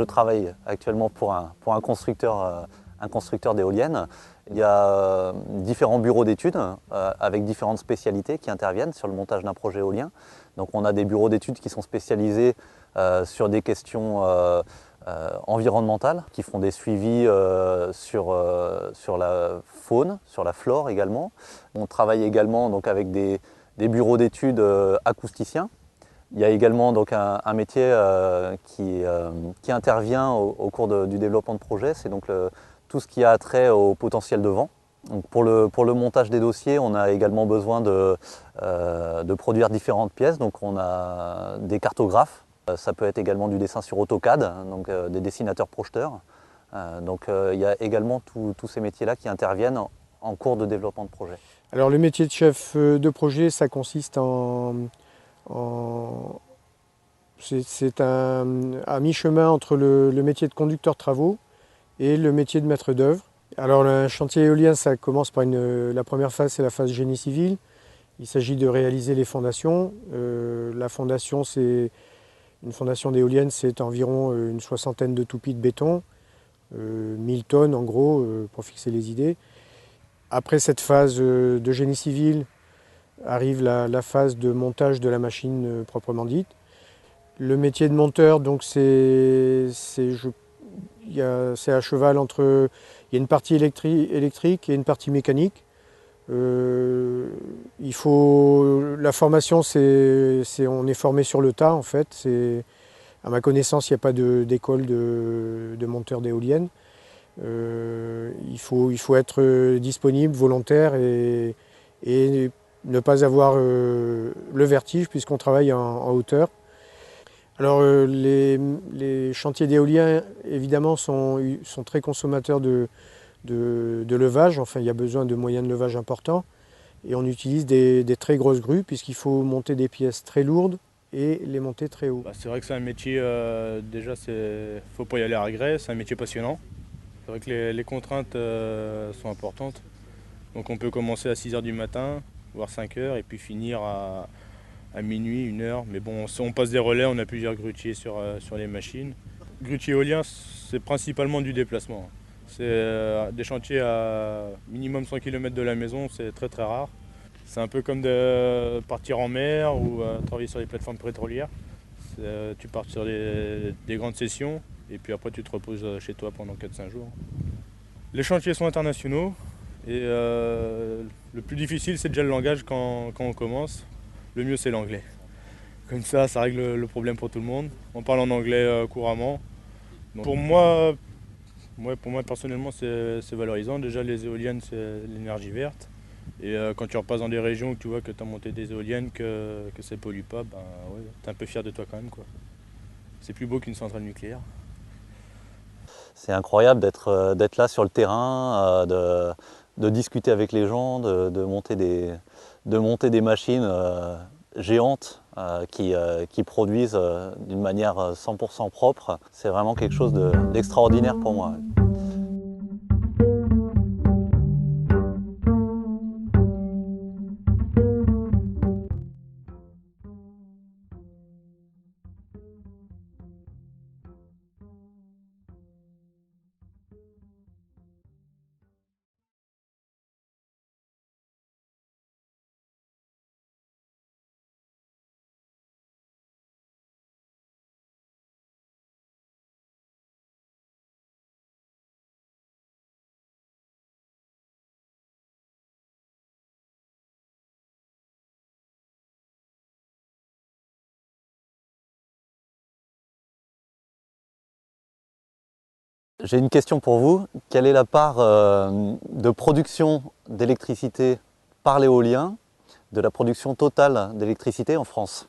travaille actuellement pour un constructeur d'éoliennes. Il y a différents bureaux d'études avec différentes spécialités qui interviennent sur le montage d'un projet éolien. Donc on a des bureaux d'études qui sont spécialisés sur des questions environnementales, qui font des suivis sur la faune, sur la flore également. On travaille également donc, avec des bureaux d'études acousticiens. Il y a également donc, un métier qui intervient au cours du développement de projet, c'est donc tout ce qui a trait au potentiel de vent. Donc pour le montage des dossiers, on a également besoin de produire différentes pièces. Donc on a des cartographes, ça peut être également du dessin sur AutoCAD, donc des dessinateurs projeteurs. Donc il y a également tous ces métiers-là qui interviennent en cours de développement de projet. Alors le métier de chef de projet, ça consiste c'est à mi-chemin entre le métier de conducteur de travaux et le métier de maître d'œuvre. Alors un chantier éolien, ça commence par la première phase, c'est la phase génie civil. Il s'agit de réaliser les fondations. La fondation, une fondation d'éolienne, c'est environ une soixantaine de toupies de béton, 1000 tonnes en gros, pour fixer les idées. Après cette phase de génie civil, arrive la phase de montage de la machine proprement dite. Le métier de monteur, donc c'est à cheval entre... Il y a une partie électrique et une partie mécanique. La formation, on est formé sur le tas en fait. À ma connaissance, il n'y a pas d'école de monteur d'éoliennes. Il faut être disponible, volontaire et ne pas avoir le vertige puisqu'on travaille en hauteur. Alors les chantiers d'éolien évidemment sont très consommateurs de levage, enfin il y a besoin de moyens de levage importants et on utilise des très grosses grues puisqu'il faut monter des pièces très lourdes et les monter très haut. C'est vrai que c'est un métier, déjà faut pas y aller à regret, c'est un métier passionnant. C'est vrai que les contraintes sont importantes, donc on peut commencer à 6 h du matin, voire 5 h et puis finir à minuit, 1 h. Mais bon, on passe des relais, on a plusieurs grutiers sur les machines. Grutier éolien, c'est principalement du déplacement. C'est des chantiers à minimum 100 km de la maison, c'est très très rare. C'est un peu comme de partir en mer ou travailler sur les plateformes pétrolières. Tu pars sur des grandes sessions et puis après tu te reposes chez toi pendant 4-5 jours. Les chantiers sont internationaux et le plus difficile c'est déjà le langage quand on commence. Le mieux c'est l'anglais. Comme ça règle le problème pour tout le monde. On parle en anglais couramment. Donc, pour moi personnellement c'est valorisant. Déjà les éoliennes c'est l'énergie verte. Et quand tu repasses dans des régions où tu vois que tu as monté des éoliennes, que ça ne pollue pas, ben, ouais, tu es un peu fier de toi quand même, quoi. C'est plus beau qu'une centrale nucléaire. C'est incroyable d'être là sur le terrain, de discuter avec les gens, de monter des machines géantes qui produisent d'une manière 100% propre. C'est vraiment quelque chose d'extraordinaire pour moi. J'ai une question pour vous. Quelle est la part de production d'électricité par l'éolien de la production totale d'électricité en France ?